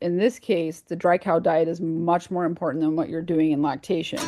In this case, the dry cow diet is much more important than what you're doing in lactation.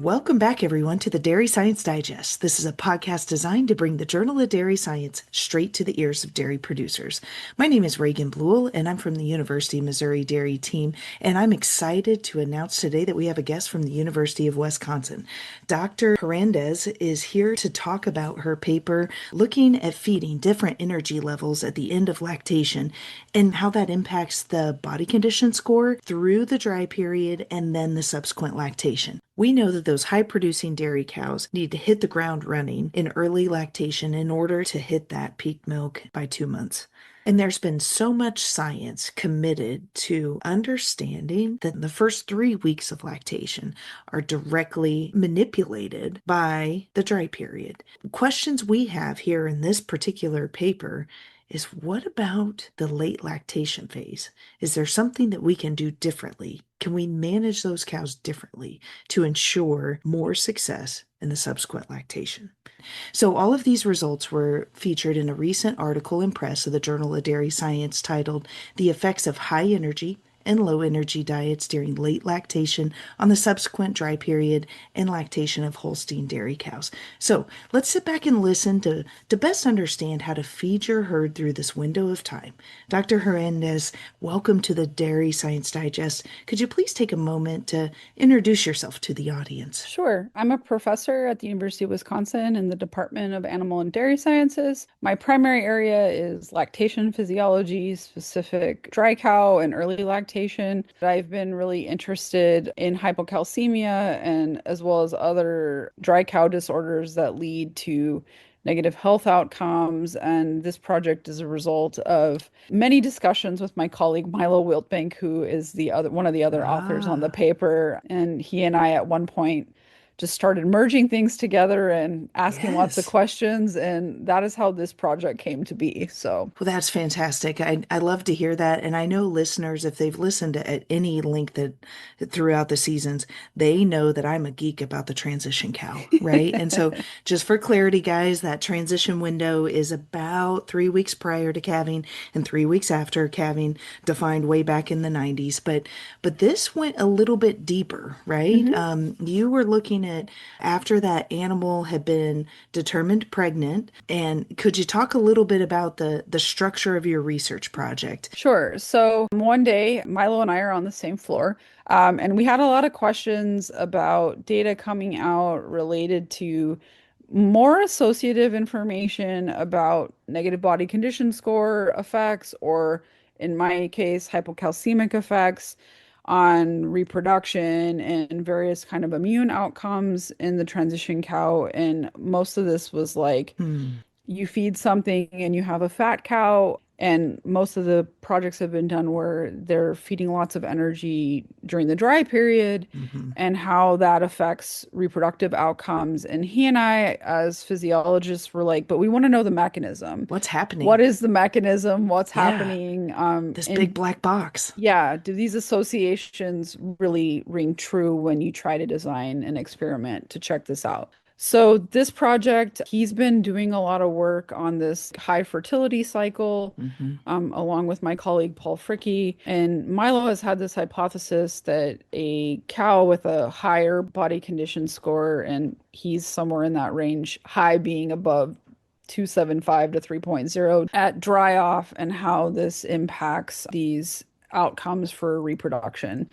Welcome back, everyone, to the Dairy Science Digest. This is a podcast designed to bring the Journal of Dairy Science straight to the ears of dairy producers. My name is Reagan Bluel, and I'm from the University of Missouri Dairy Team, and I'm excited to announce today that we have a guest from the University of Wisconsin. Dr. Hernandez is here to talk about her paper looking at feeding different energy levels at the end of lactation and how that impacts the body condition score through the dry period and then the subsequent lactation. We know that those high-producing dairy cows need to hit the ground running in early lactation in order to hit that peak milk by 2 months. And there's been so much science committed to understanding that the first 3 weeks of lactation are directly manipulated by the dry period. Questions we have here in this particular paper is, what about the late lactation phase? Is there something that we can do differently? Can we manage those cows differently to ensure more success in the subsequent lactation? So all of these results were featured in a recent article in Press of the Journal of Dairy Science titled "The Effects of High Energy and Low Energy Diets During Late Lactation on the Subsequent Dry Period and Lactation of Holstein Dairy Cows." So let's sit back and listen to best understand how to feed your herd through this window of time. Dr. Hernandez, welcome to the Dairy Science Digest. Could you please take a moment to introduce yourself to the audience? Sure. I'm a professor at the University of Wisconsin in the Department of Animal and Dairy Sciences. My primary area is lactation physiology, specific dry cow and early lactation. I've been really interested in hypocalcemia and as well as other dry cow disorders that lead to negative health outcomes. And this project is a result of many discussions with my colleague Milo Wiltbank, who is one of the other authors on the paper. And he and I at one point just started merging things together and asking lots of Yes. questions. And that is how this project came to be. So, Well, that's fantastic. I love to hear that. And I know listeners, if they've listened at any length throughout the seasons, they know that I'm a geek about the transition cow, right? And so just for clarity, guys, that transition window is about 3 weeks prior to calving and 3 weeks after calving, defined way back in the 90s. But this went a little bit deeper, right? Mhm. You were looking at after that animal had been determined pregnant. And could you talk a little bit about the structure of your research project? Sure. So one day, Milo and I are on the same floor, and we had a lot of questions about data coming out related to more associative information about negative body condition score effects, or in my case, hypocalcemic effects on reproduction and various kind of immune outcomes in the transition cow. And most of this was like, Hmm. you feed something and you have a fat cow. And most of the projects have been done where they're feeding lots of energy during the dry period Hmm. and how that affects reproductive outcomes. And he and I, as physiologists, were like, but we want to know the mechanism. What's What happening? is the mechanism? What's Yeah, happening? this big And black box. yeah, do these associations really ring true when you try to design an experiment to check this out? So this project, he's been doing a lot of work on this high fertility cycle, Hmm. along with my colleague Paul Fricke. And Milo has had this hypothesis that a cow with a higher body condition score, and he's somewhere in that range, high being above 275 to 3.0 at dry off, and how this impacts these outcomes for reproduction.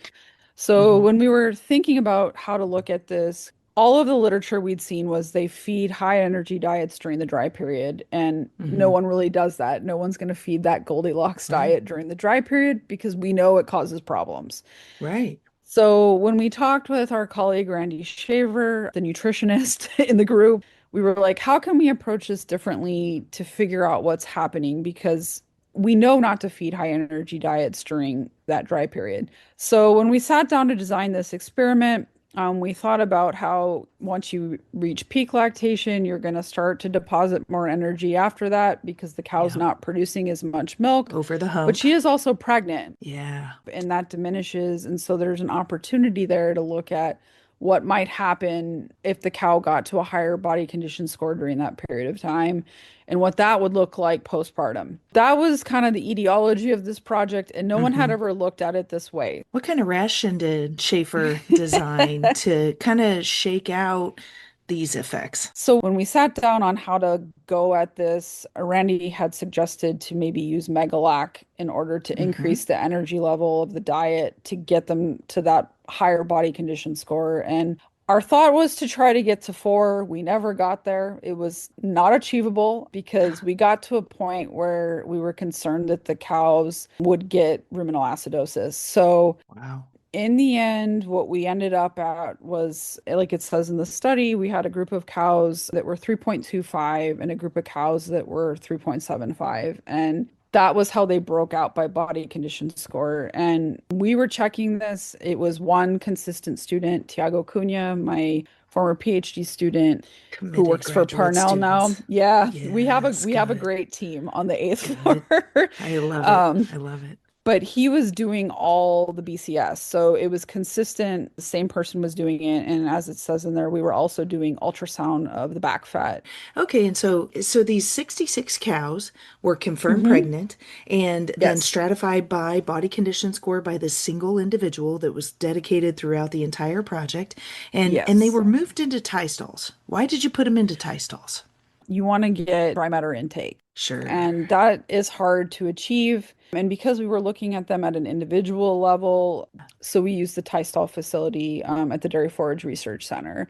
So Hmm. when we were thinking about how to look at this, all of the literature we'd seen was they feed high energy diets during the dry period, and no Hmm. one really does that. No one's going to feed that Goldilocks Right, diet during the dry period because we know it causes problems. right. So when we talked with our colleague Randy Shaver, the nutritionist in the group, we were like, how can we approach this differently to figure out what's happening? Because we know not to feed high energy diets during that dry period. So when we sat down to design this experiment, we thought about how once you reach peak lactation, you're going to start to deposit more energy after that because the cow's Yeah, not producing as much milk, over the but hump. she is also pregnant Yeah. and that diminishes. And so there's an opportunity there to look at what might happen if the cow got to a higher body condition score during that period of time and what that would look like postpartum. That was kind of the etiology of this project, and no one had Hmm. ever looked at it this way. What kind of ration did Schaefer design to kind of shake out these effects? So when we sat down on how to go at this, Randy had suggested to maybe use Megalac in order to Hmm. increase the energy level of the diet to get them to that higher body condition score. And our thought was to try to get to 4. We never got there. It was not achievable because we got to a point where we were concerned that the cows would get ruminal acidosis. So Wow. in the end, what we ended up at was, like it says in the study, we had a group of cows that were 3.25 and a group of cows that were 3.75. And that was how they broke out by body condition score. And we were checking this. It was one consistent student, Tiago Cunha, my former PhD student who Committed works for graduate Parnell now. students. Yeah, Yes, we have a good, great team on the eighth good. floor. I love it. Um, I love it. but he was doing all the BCS. So it was consistent. The same person was doing it. And as it says in there, we were also doing ultrasound of the back fat. Okay, and so these 66 cows were confirmed Hmm. pregnant and then Yes. stratified by body condition score by this single individual that was dedicated throughout the entire project, and they Yes. were moved into tie stalls. Why did you put them into tie stalls? You want to get dry matter intake. Sure. And that is hard to achieve. And because we were looking at them at an individual level, so we used the Tystall facility at the Dairy Forage Research Center.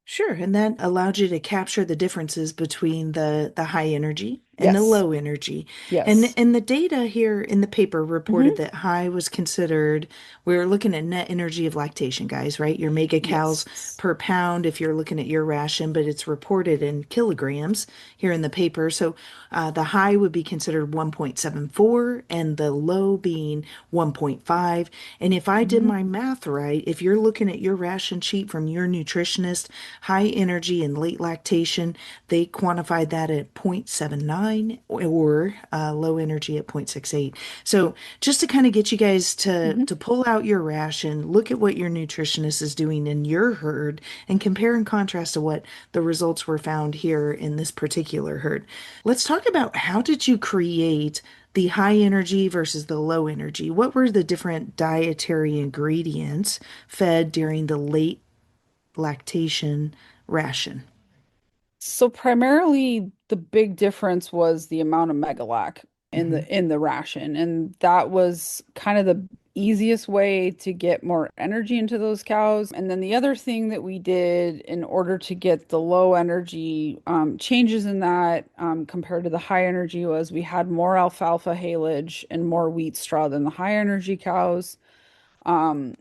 Sure, and that allowed you to capture the differences between the high energy and the Yes. low energy. Yes. And the data here in the paper reported Hmm. that high was considered, we're looking at net energy of lactation, guys, right? Your mega cows Yes. per pound if you're looking at your ration, but it's reported in kilograms here in the paper. So the high would be considered 1.74 and the low being 1.5. And if I did Hmm. my math right, if you're looking at your ration sheet from your nutritionist, high energy and late lactation, they quantified that at 0.79 or low energy at 0.68. So just to kind of get you guys Hmm. to pull out your ration, look at what your nutritionist is doing in your herd, and compare and contrast to what the results were found here in this particular herd. Let's talk about how did you create the high energy versus the low energy? What were the different dietary ingredients fed during the late lactation ration? So primarily the big difference was the amount of megalac Hmm. in the ration. And that was kind of the easiest way to get more energy into those cows. And then the other thing that we did in order to get the low energy changes in that compared to the high energy was we had more alfalfa haylage and more wheat straw than the high energy cows. Um,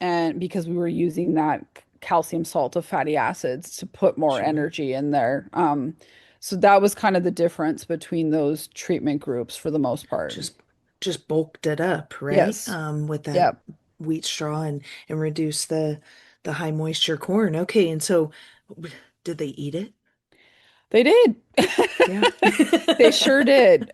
and because we were using that calcium salt of fatty acids to put more Sure. energy in there. So that was kind of the difference between those treatment groups for the most part. Just just bulked it up, right? Yes. With that Yep. wheat straw and reduce the high moisture corn. Okay, and so did they eat it? They did. Yeah. They sure did.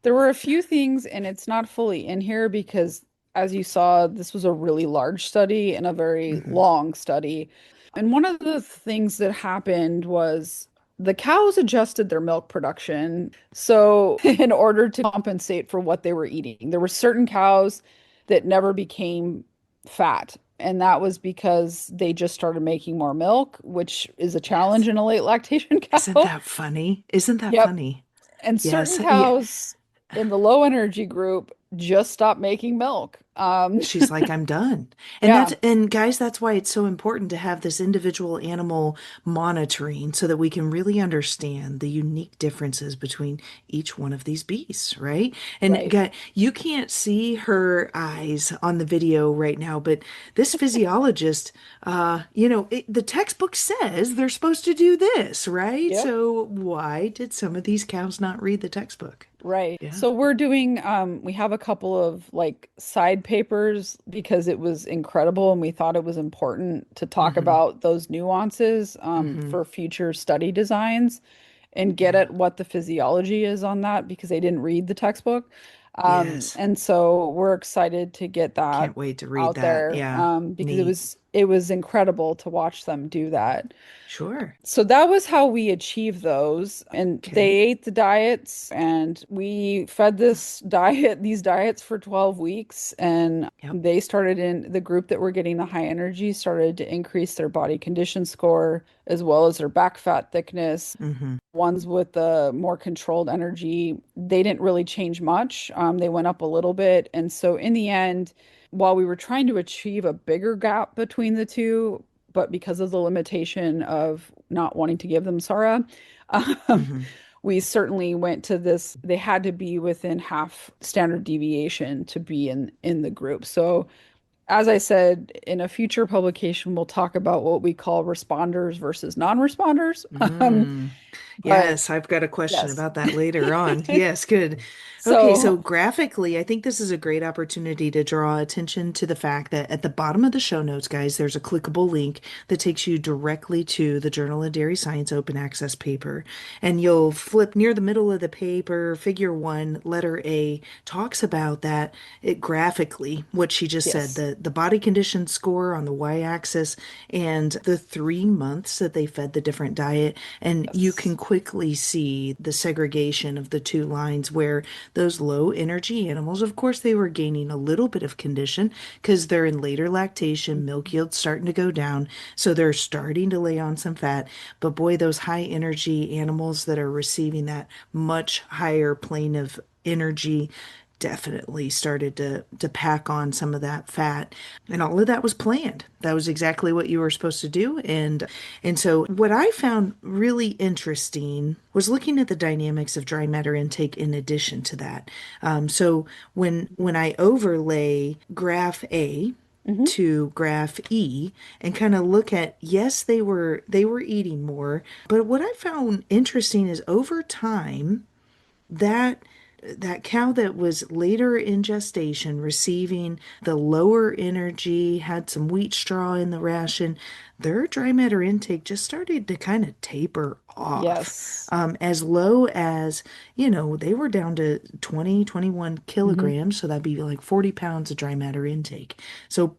There were a few things, and it's not fully in here because, as you saw, this was a really large study and a very Hmm. long study. And one of the things that happened was the cows adjusted their milk production. So, in order to compensate for what they were eating, there were certain cows that never became fat. And that was because they just started making more milk, which is a challenge Yes. in a late lactation Isn't cow. that funny? Isn't that Yep. funny? And Yes. certain Yeah. cows in the low energy group just stopped making milk. She's like, I'm done. Yeah, And guys, that's why it's so important to have this individual animal monitoring so that we can really understand the unique differences between each one of these beasts, right? And right. guy, you can't see her eyes on the video right now, but this physiologist, the textbook says they're supposed to do this, right? Yep. So why did some of these cows not read the textbook? Right. Yeah. So we're doing we have a couple of like side papers because it was incredible and we thought it was important to talk Hmm. about those nuances Hmm. for future study designs and get Yeah. at what the physiology is on that because they didn't read the textbook. Yes. And so we're excited to get that Can't wait to read out that. there Yeah. because Neat. it was incredible to watch them do that. Sure. So that was how we achieved those. And they Okay. ate the diets, and we fed these diets for 12 weeks. And Yep. they started in the group that were getting the high energy, started to increase their body condition score as well as their back fat thickness. Hmm. Ones with the more controlled energy, they didn't really change much. They went up a little bit. And so in the end, while we were trying to achieve a bigger gap between the two, but because of the limitation of not wanting to give them Sara, um, Hmm. we certainly went to this. They had to be within half standard deviation to be in the group. So as I said, in a future publication, we'll talk about what we call responders versus non-responders. Mm. But Yes, I've got a question yes. about that later on. Yes, good. Okay, so So, graphically, I think this is a great opportunity to draw attention to the fact that at the bottom of the show notes, guys, there's a clickable link that takes you directly to the Journal of Dairy Science open access paper. And you'll flip near the middle of the paper, figure one, letter A, talks about that it graphically, what she just said, yes, the body condition score on the y-axis and the 3 months that they fed the different diet. And you can yes, quickly see the segregation of the two lines where those low energy animals, of course, they were gaining a little bit of condition because they're in later lactation, milk yield's starting to go down. So they're starting to lay on some fat. But boy, those high energy animals that are receiving that much higher plane of energy definitely started to pack on some of that fat, and all of that was planned. That was exactly what you were supposed to do. And so what I found really interesting was looking at the dynamics of dry matter intake in addition to that. So when I overlay graph A hmm to graph E and kind of look at, yes, they were eating more, but what I found interesting is over time that that cow that was later in gestation receiving the lower energy, had some wheat straw in the ration, their dry matter intake just started to kind of taper off. yes, As low as, they were down to 20, 21 hmm kilograms. So that'd be like 40 pounds of dry matter intake. So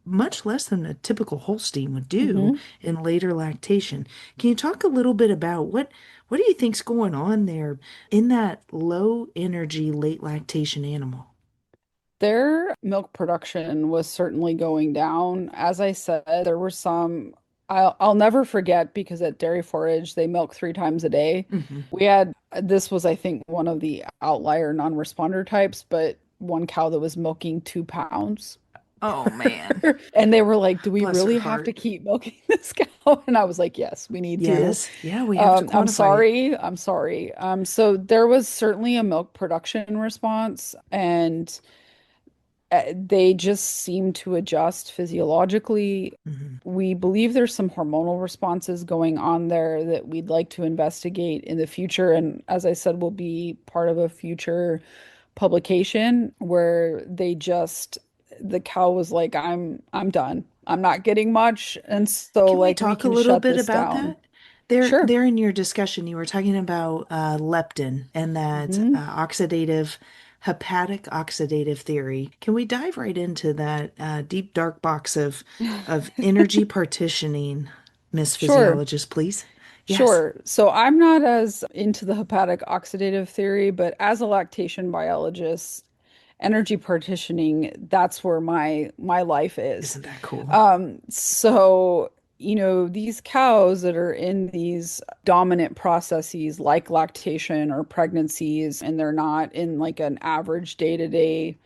much less than a typical Holstein would do hmm in later lactation. Can you talk a little bit about what do you think's going on there in that low energy late lactation animal? Their milk production was certainly going down. As I said, there were some I'll never forget because at Dairy Forage they milk 3 times a day. Hmm. We had this was I think one of the outlier non-responder types, but one cow that was milking 2 pounds. Oh man, And they were like, "Do we bless her really have to heart. keep milking this cow?" And I was like, "Yes, we need to." Yes, yeah, we have to I'm quantify it. sorry. I'm sorry. So there was certainly a milk production response, and they just seem to adjust physiologically. Hmm. We believe there's some hormonal responses going on there that we'd like to investigate in the future. And as I said, will be part of a future publication where the cow was like, I'm done. I'm not getting much. And so Can we like we talk a can little shut bit this about down. that? There, Sure. there in your discussion, you were talking about leptin and that hmm oxidative, hepatic oxidative theory. Can we dive right into that deep dark box of energy partitioning, Miss Sure. Physiologist, please? Yes. Sure. So I'm not as into the hepatic oxidative theory, but as a lactation biologist, energy partitioning, that's where my life is. Isn't that cool? So, these cows that are in these dominant processes like lactation or pregnancies, and they're not in like an average day-to-day,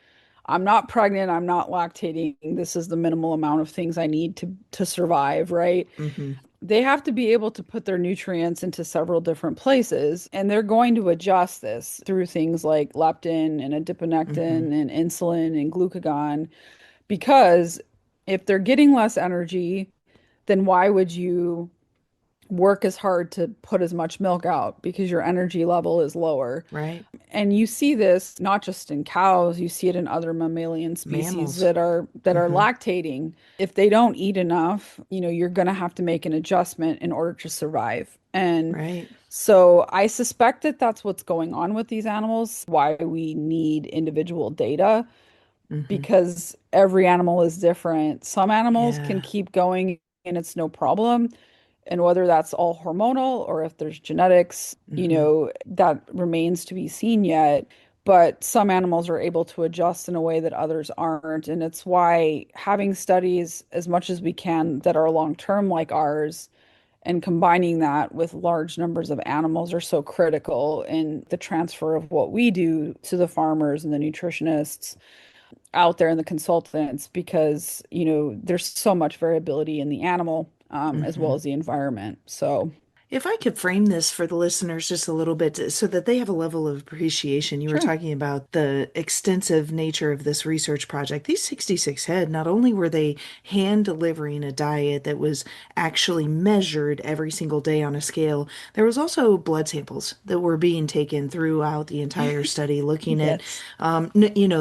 I'm not pregnant, I'm not lactating, this is the minimal amount of things I need to survive, right? Hmm. They have to be able to put their nutrients into several different places, and they're going to adjust this through things like leptin and Hmm. adiponectin and insulin and glucagon. Because if they're getting less energy, then why would you work as hard to put as much milk out? Because your energy level is lower. Right? And you see this not just in cows, you see it in other mammalian species Mammals. that are Hmm. lactating. If they don't eat enough, you're going to have to make an adjustment in order to survive. And Right. so I suspect that that's what's going on with these animals, why we need individual data. Hmm. because every animal is different. Some animals can Yeah. keep going and it's no problem. And whether that's all hormonal or if there's genetics, Hmm. that remains to be seen yet. But some animals are able to adjust in a way that others aren't. And it's why having studies as much as we can that are long term like ours and combining that with large numbers of animals are so critical in the transfer of what we do to the farmers and the nutritionists out there and the consultants because, there's so much variability in the animal as well Hmm. as the environment. So, If I could frame this for the listeners just a little bit so that they have a level of appreciation, you were sure. talking about the extensive nature of this research project. These 66 head, not only were they hand delivering a diet that was actually measured every single day on a scale, there was also blood samples that were being taken throughout the entire study, looking at, Yes.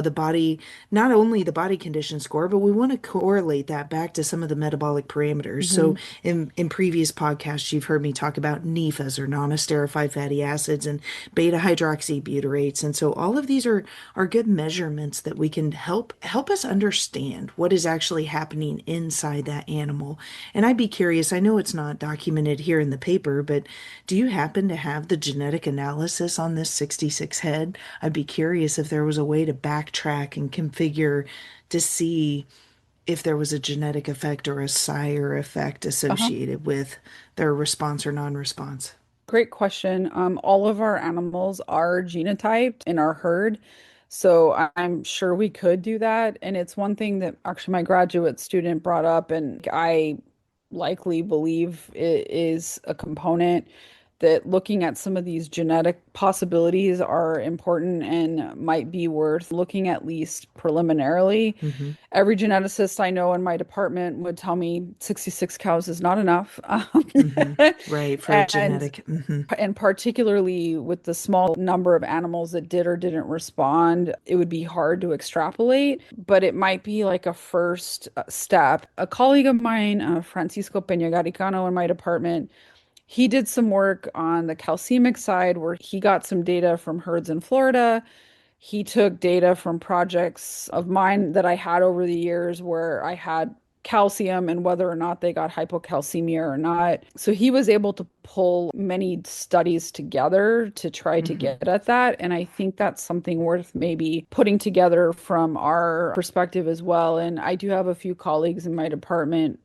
the body, not only the body condition score, but we want to correlate that back to some of the metabolic parameters. So Hmm. in previous podcasts, you've heard me talk about NEFAs or non-esterified fatty acids and beta hydroxybutyrates. And so all of these are good measurements that we can help us understand what is actually happening inside that animal. And I'd be curious, I know it's not documented here in the paper, but do you happen to have the genetic analysis on this 66 head? I'd be curious if there was a way to backtrack and configure to see if there was a genetic effect or a sire effect Uh-huh. associated with their response or non-response. Great question. All of our animals are genotyped in our herd, so I'm sure we could do that. And it's one thing that actually my graduate student brought up, and I likely believe it is a component that looking at some of these genetic possibilities are important and might be worth looking at least preliminarily. Hmm. Every geneticist I know in my department would tell me 66 cows is not enough. Hmm. Right, for a And genetic. Hmm. and particularly with the small number of animals that did or didn't respond, it would be hard to extrapolate, but it might be like a first step. A colleague of mine, Francisco Peña Garicano in my department, he did some work on the calcemic side where he got some data from herds in Florida. He took data from projects of mine that I had over the years where I had calcium and whether or not they got hypocalcemia or not. So he was able to pull many studies together to try to Hmm. get at that. And I think that's something worth maybe putting together from our perspective as well. And I do have a few colleagues in my department,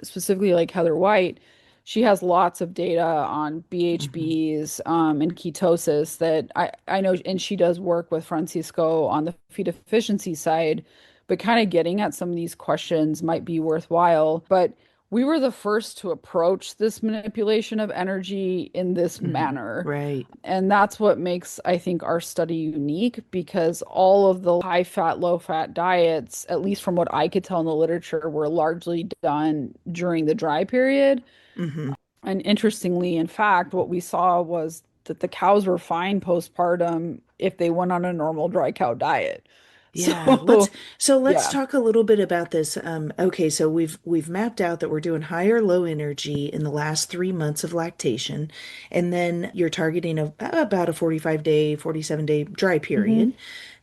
specifically like Heather White. She has lots of data on Hmm. BHBs and ketosis that I know, and she does work with Francisco on the feed efficiency side, but kind of getting at some of these questions might be worthwhile. But we were the first to approach this manipulation of energy in this Hmm. manner. Right. And that's what makes, I think, our study unique because all of the high fat, low fat diets, at least from what I could tell in the literature, were largely done during the dry period. Hmm. And interestingly, in fact, what we saw was that the cows were fine postpartum if they went on a normal dry cow diet. Yeah, let's So, so let's yeah. talk a little bit about this. Okay, so we've mapped out that we're doing high or low energy in the last 3 months of lactation, and then you're targeting about a 45 day, 47-day dry Hmm. period.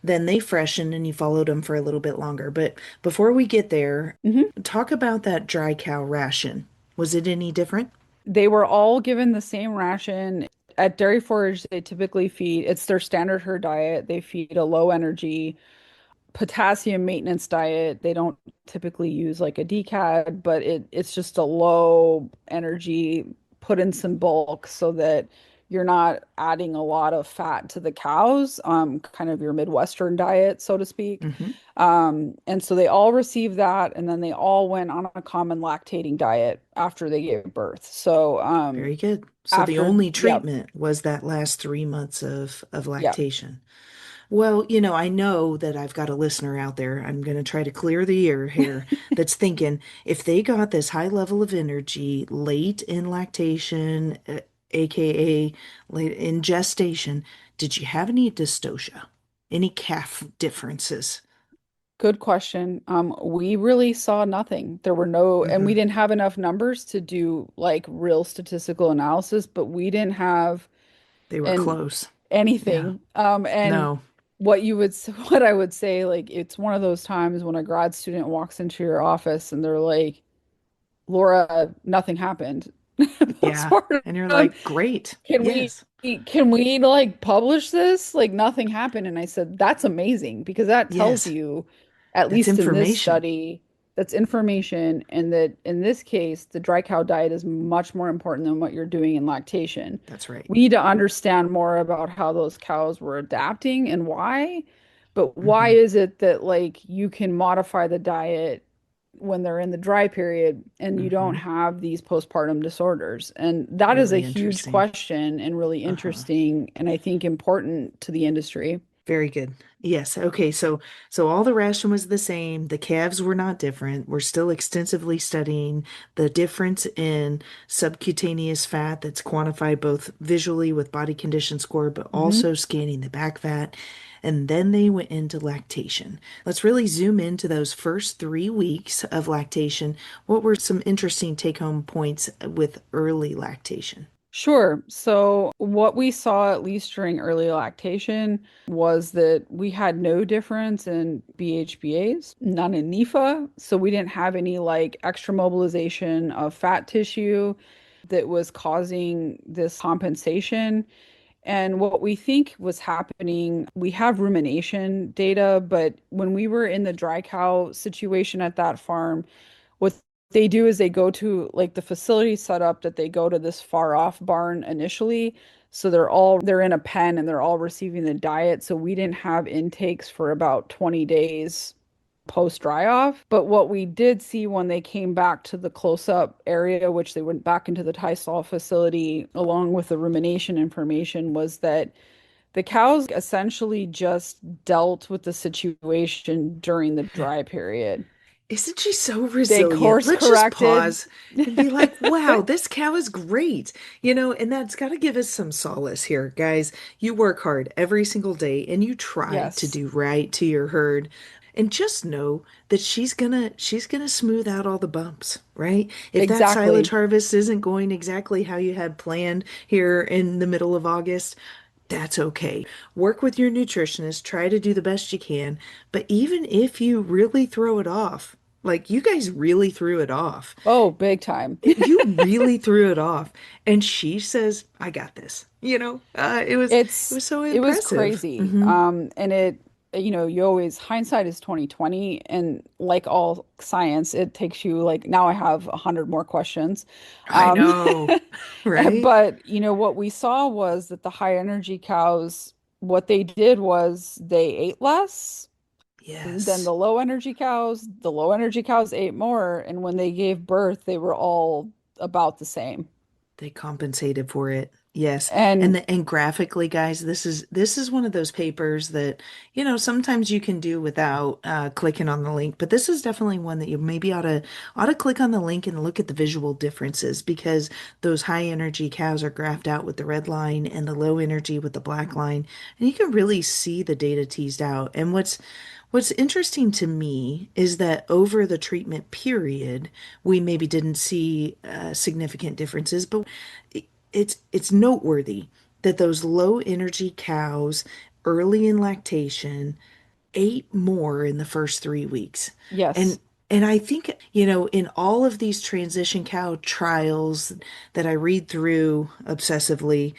Then they freshen and you followed them for a little bit longer. But before we get there, Hmm. talk about that dry cow ration. Was it any different? They were all given the same ration. At Dairy Forage, they typically feed, it's their standard herd diet. They feed a low energy potassium maintenance diet. They don't typically use like a decad, but it's just a low energy, put in some bulk so that you're not adding a lot of fat to the cows, kind of your Midwestern diet, so to speak. Hmm. And so they all received that, and then they all went on a common lactating diet after they gave birth. So Very good. So the after, only yeah, treatment was that last 3 months of yeah. lactation. Well, I know that I've got a listener out there. I'm going to try to clear the air here that's thinking if they got this high level of energy late in lactation, aka late in gestation, did you have any dystocia? Any calf differences? Good question. We really saw nothing. There were no, and we Hmm. didn't have enough numbers to do like real statistical analysis, but we didn't have They were an close. Yeah. anything. And No. what you would what I would say, like it's one of those times when a grad student walks into your office and they're like, Laura, nothing happened Yeah. And you're postpartum. like, great. Can we Yes. can we like publish this? Like nothing happened. And I said, that's amazing because that tells Yes. you, at That's least in this information. study, that's information, and that in this case, the dry cow diet is much more important than what you're doing in lactation. That's right. We need to understand more about how those cows were adapting and why, but why Hmm. is it that like you can modify the diet when they're in the dry period and you don't Hmm. have these postpartum disorders? And that is a Really huge interesting. question and really Uh-huh. interesting and I think important to the industry. Very good. Yes. Okay. So all the ration was the same. The calves were not different. We're still extensively studying the difference in subcutaneous fat that's quantified both visually with body condition score, but Hmm. also scanning the back fat. And then they went into lactation. Let's really zoom into those first 3 weeks of lactation. What were some interesting take-home points with early lactation? Sure. So, what we saw, at least during early lactation, was that we had no difference in BHBAs, none in NEFA. So, we didn't have any like extra mobilization of fat tissue that was causing this compensation. And what we think was happening, we have rumination data, but when we were in the dry cow situation at that farm, what they do is they go to like the facility set up that they go to this far off barn initially. So they're in a pen and they're all receiving the diet. So we didn't have intakes for about 20 days post dry off. But what we did see when they came back to the close up area, which they went back into the tie stall facility along with the rumination information, was that the cows essentially just dealt with the situation during the dry period. Isn't she so They resilient? course Let's just corrected. pause and be like, wow, this cow is great. And that's got to give us some solace here, guys. You work hard every single day and you try to Yes, do right to your herd. And just know that she's gonna smooth out all the bumps, right? If that silage exactly. harvest isn't going exactly how you had planned here in the middle of August, that's okay. Work with your nutritionist, try to do the best you can. But even if you really throw it off, like you guys really threw it off, Oh, big time. you really threw it off. And she says, I got this. It was so It was impressive. crazy. And it, you always hindsight is 2020, and like all science, it takes you like now I have 100 more questions. I Um, know, right? but what we saw was that the high energy cows, what they did was they ate less than Yes. the low energy cows. The low energy cows ate more, and when they gave birth, they were all about the same. They compensated for it. Yes. And And and graphically, guys, this is one of those papers that, sometimes you can do without clicking on the link, but this is definitely one that you maybe ought to click on the link and look at the visual differences because those high energy cows are graphed out with the red line and the low energy with the black line, and you can really see the data teased out. And what's interesting to me is that over the treatment period, we maybe didn't see significant differences, but it's noteworthy that those low energy cows early in lactation ate more in the first 3 weeks. yes. And I think, in all of these transition cow trials that I read through obsessively,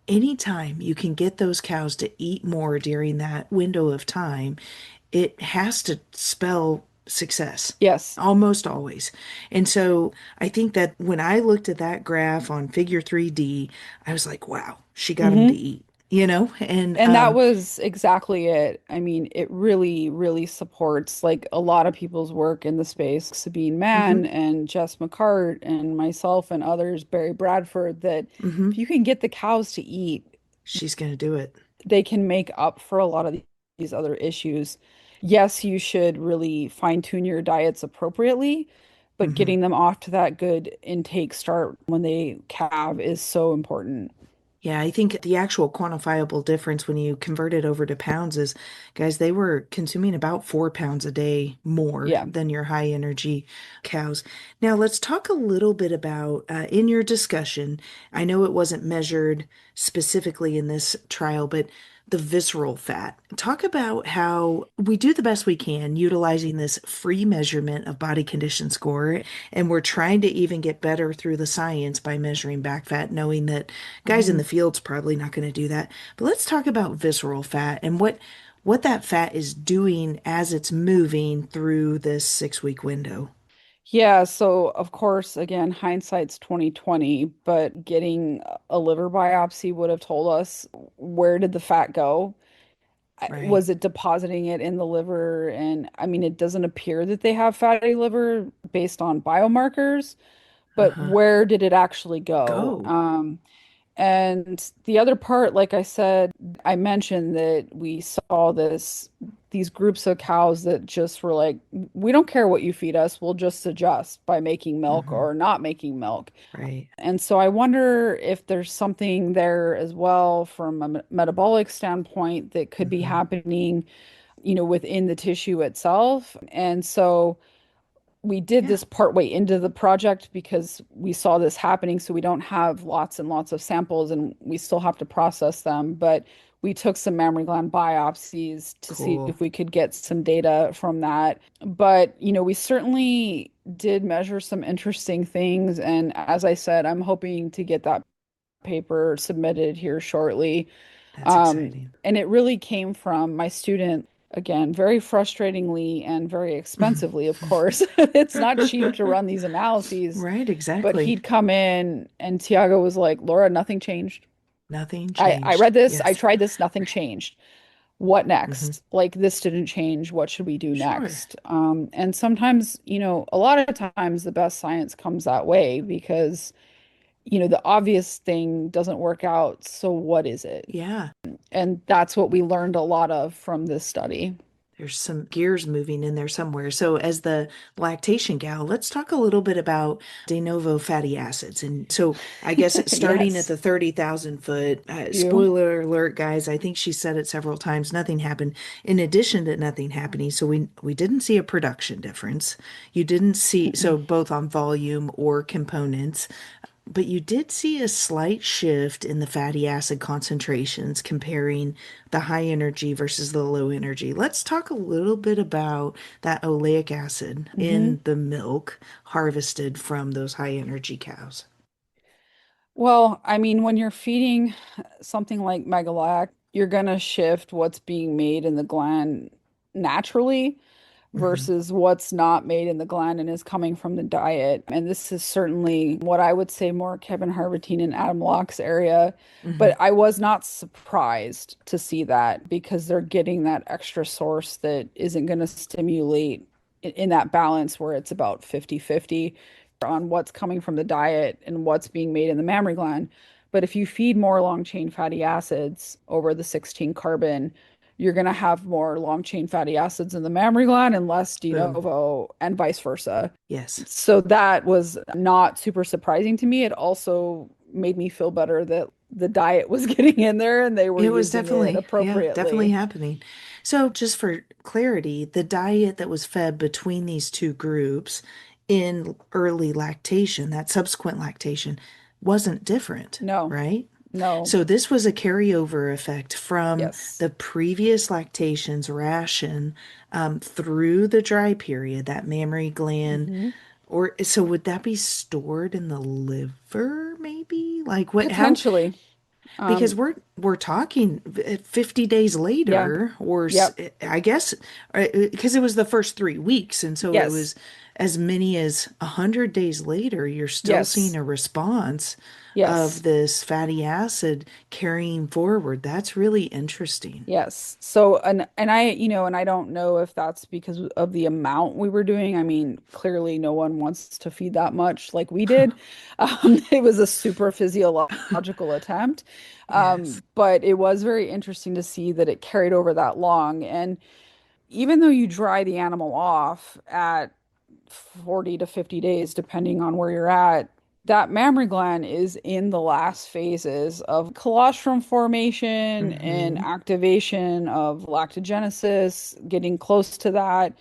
anytime you can get those cows to eat more during that window of time, it has to spell success. Yes. Almost always. And so I think that when I looked at that graph on figure 3D, I was like, wow, she got them to Hmm. eat, and And that was exactly it. I mean, it really, really supports like a lot of people's work in the space. Sabine mhm, Mann and Jess McCart and myself and others, Barry Bradford, that mhm, if you can get the cows to eat, she's going to do it. they can make up for a lot of these other issues. Yes, you should really fine tune your diets appropriately, but Mhm. getting them off to that good intake start when they calve is so important. Yeah, I think the actual quantifiable difference when you convert it over to pounds is, guys, they were consuming about 4 pounds a day more Yeah. than your high energy cows. Now, let's talk a little bit about in your discussion. I know it wasn't measured specifically in this trial, but the visceral fat. Talk about how we do the best we can utilizing this free measurement of body condition score. And we're trying to even get better through the science by measuring back fat, knowing that guys in Hmm. the field's probably not going to do that. But let's talk about visceral fat and what that fat is doing as it's moving through this 6 week window. Yeah, so of course, again, hindsight's 2020, but getting a liver biopsy would have told us where did the fat go? Right. Was it depositing it in the liver? And I mean, it doesn't appear that they have fatty liver based on biomarkers, but Uh-huh. where did it actually go? Go. And the other part, like I said, I mentioned that we saw these groups of cows that just were like, we don't care what you feed us, we'll just adjust by making milk Hmm. or not making milk. Right. And so I wonder if there's something there as well from a metabolic standpoint that could be Hmm. happening, within the tissue itself. And so we did Yeah. this partway into the project because we saw this happening. So we don't have lots and lots of samples and we still have to process them. But we took some mammary gland biopsies to see Cool. if we could get some data from that. But, we certainly did measure some interesting things. And as I said, I'm hoping to get that paper submitted here shortly. That's exciting. And it really came from my student, again, very frustratingly and very expensively, of course. It's not cheap to run these analyses, Right, but exactly. he'd come in and Tiago was like, Laura, nothing changed. Nothing I changed. read this, I Yes. tried this, nothing changed. What Hmm. next? Like this didn't change. What should we do Sure. next? And sometimes, a lot of times the best science comes that way because, the obvious thing doesn't work out. So what is it? Yeah. And that's what we learned a lot of from this study. There's some gears moving in there somewhere. So, as the lactation gal, let's talk a little bit about Denovo fatty acids. And so, I guess starting at Yes. the 30,000 foot, You. spoiler alert, guys, I think she said it several times, nothing happened. In addition to nothing happening, so we didn't see a production difference. You didn't see, so Mm-mm. both on volume or components. But you did see a slight shift in the fatty acid concentrations comparing the high energy versus the low energy. Let's talk a little bit about that oleic acid Hmm. in the milk harvested from those high energy cows. Well, I mean, when you're feeding something like Megalac, you're gonna shift what's being made in the gland naturally Hmm. versus what's not made in the gland and is coming from the diet. And this is certainly what I would say more Kevin Harvatine and Adam Locke's area. Hmm. But I was not surprised to see that because they're getting that extra source that isn't going to stimulate in that balance where it's about 50-50 on what's coming from the diet and what's being made in the mammary gland. But if you feed more long chain fatty acids over the 16 carbon, you're going to have more long chain fatty acids in the mammary gland and less de Boom. novo, and vice versa. Yes. So that was not super surprising to me. It also made me feel better that the diet was getting in there and they were It was using it definitely, yeah, definitely appropriately. happening. So, just for clarity, the diet that was fed between these two groups in early lactation, that subsequent lactation, wasn't different, No, right? no, So, this was a carryover effect from yes. the previous lactation's ration through the dry period, that mammary gland. Hmm. Or so would that be stored in the liver, maybe? Like what, how, Potentially. because Um, we're talking 50 days yeah, later or yep, I guess because it was the first 3 weeks and so it yes, was as many as 100 days later you're still seeing yes, a response of yes. this fatty acid carrying forward. That's really interesting. Yes. So, and I, and I don't know if that's because of the amount we were doing. I mean, clearly no one wants to feed that much like we did. It was a super physiological attempt. Yes. But it was very interesting to see that it carried over that long. And even though you dry the animal off at 40 to 50 days, depending on where you're at, that mammary gland is in the last phases of colostrum formation and Hmm. activation of lactogenesis, getting close to that.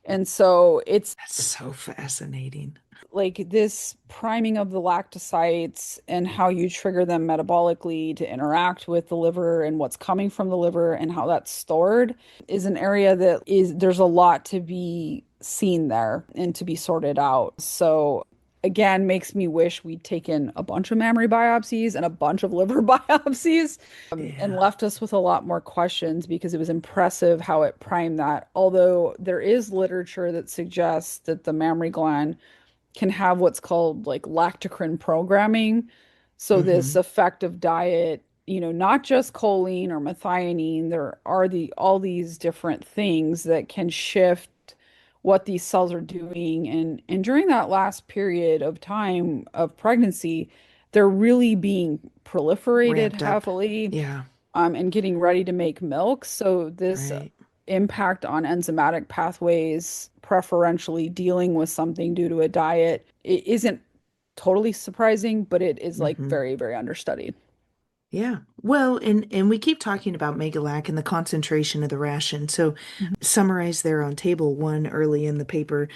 And so it's That's so fascinating. Like this priming of the lactocytes and how you trigger them metabolically to interact with the liver and what's coming from the liver and how that's stored is an area that is there's a lot to be seen there and to be sorted out. So again, makes me wish we'd taken a bunch of mammary biopsies and a bunch of liver biopsies and Yeah. left us with a lot more questions because it was impressive how it primed that. Although there is literature that suggests that the mammary gland can have what's called like lactocrine programming. So this Hmm. effective diet, not just choline or methionine, there are all these different things that can shift what these cells are doing. And during that last period of time of pregnancy, they're really being proliferated Ramped up. heavily Yeah. and getting ready to make milk. So this Right. impact on enzymatic pathways, preferentially dealing with something due to a diet, it isn't totally surprising, but it is like Hmm. very, very understudied. Yeah. Well, and we keep talking about Megalac and the concentration of the ration. So Mhm. summarized there on table one early in the paper,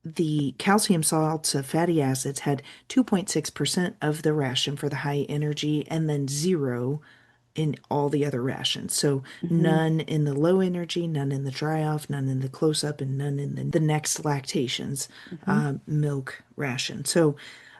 the calcium salts of fatty acids had 2.6% of the ration for the high energy and then zero in all the other rations. So Mhm. none in the low energy, none in the dry off, none in the close up, and none in the next lactations Mhm. milk ration. So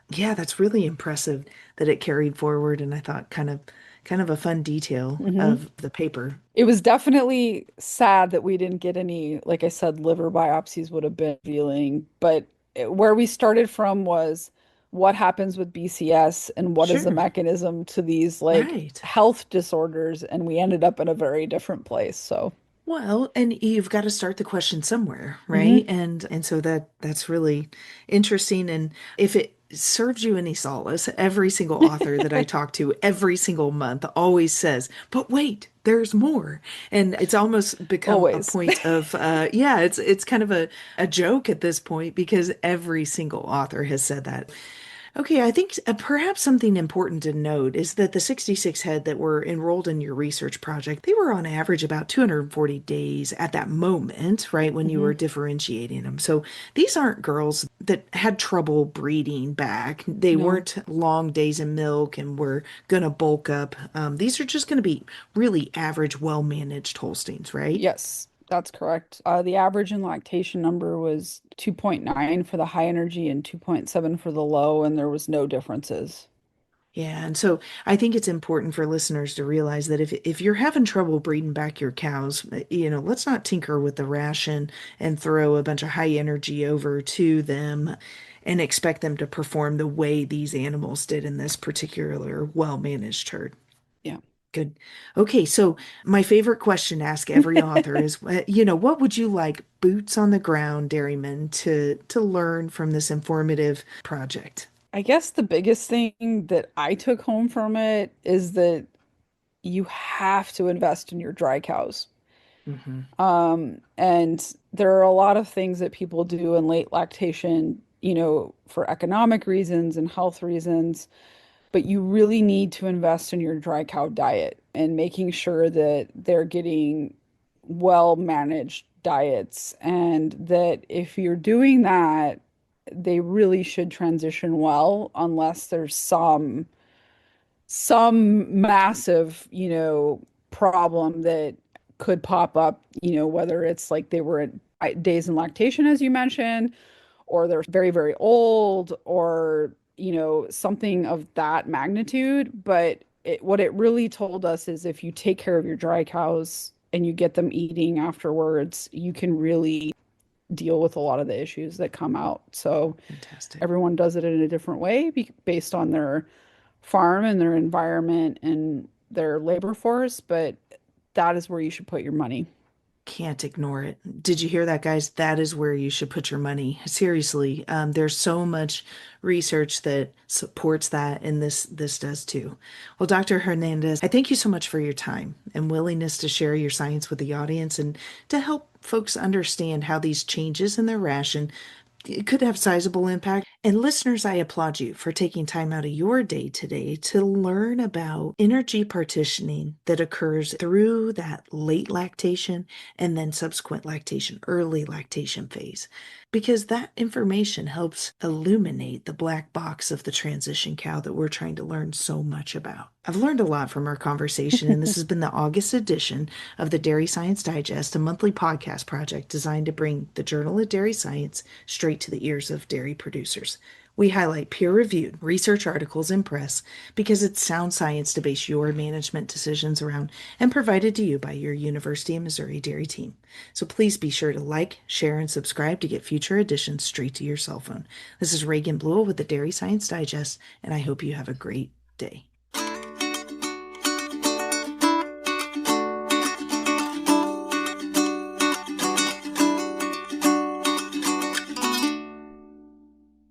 yeah, that's really impressive that it carried forward. And I thought kind of a fun detail Mhm. of the paper. It was definitely sad that we didn't get any, like I said, liver biopsies would have been revealing, but where we started from was what happens with BCS and what is the Sure. mechanism to these like Right. health disorders, and we ended up in a very different place. So, Well, and you've got to start the question somewhere, right? mhm. And so that's really interesting. And if it serves you any solace, every single author that I talk to every single month always says, "But wait, there's more." And it's almost become a Always. point of yeah, it's kind of a joke at this point because every single author has said that. Okay, I think perhaps something important to note is that the 66 head that were enrolled in your research project, they were on average about 240 days at that moment, right, when you Hmm. were differentiating them. So these aren't girls that had trouble breeding back. They No. weren't long days in milk and were going to bulk up. These are just going to be really average, well-managed Holsteins, right? Yes, that's correct. The average in lactation number was 2.9 for the high energy and 2.7 for the low, and there was no differences. Yeah, and so I think it's important for listeners to realize that if you're having trouble breeding back your cows, let's not tinker with the ration and throw a bunch of high energy over to them and expect them to perform the way these animals did in this particular well-managed herd. Yeah. Good. Okay, so my favorite question to ask every author is, what would you like boots on the ground dairymen to learn from this informative project? I guess the biggest thing that I took home from it is that you have to invest in your dry cows. Hmm. And there are a lot of things that people do in late lactation, for economic reasons and health reasons, but you really need to invest in your dry cow diet and making sure that they're getting well managed diets, and that if you're doing that, they really should transition well unless there's some massive, problem that could pop up, whether it's like they were at days in lactation, as you mentioned, or they're very, very old, or, something of that magnitude. But what it really told us is if you take care of your dry cows and you get them eating afterwards, you can really deal with a lot of the issues that come out. So Fantastic. everyone does it in a different way based on their farm and their environment and their labor force, but that is where you should put your money. Can't ignore it. Did you hear that, guys? That is where you should put your money. Seriously, there's so much research that supports that, and this does too. Well, Dr. Hernandez, I thank you so much for your time and willingness to share your science with the audience and to help folks understand how these changes in their ration it could have sizable impact And listeners, I applaud you for taking time out of your day today to learn about energy partitioning that occurs through that late lactation and then subsequent lactation, early lactation phase, because that information helps illuminate the black box of the transition cow that we're trying to learn so much about. I've learned a lot from our conversation, and this has been the August edition of the Dairy Science Digest, a monthly podcast project designed to bring the Journal of Dairy Science straight to the ears of dairy producers. We highlight peer-reviewed research articles in press because it's sound science to base your management decisions around and provided to you by your University of Missouri dairy team. So please be sure to like, share, and subscribe to get future editions straight to your cell phone. This is Reagan Bluel with the Dairy Science Digest, and I hope you have a great day.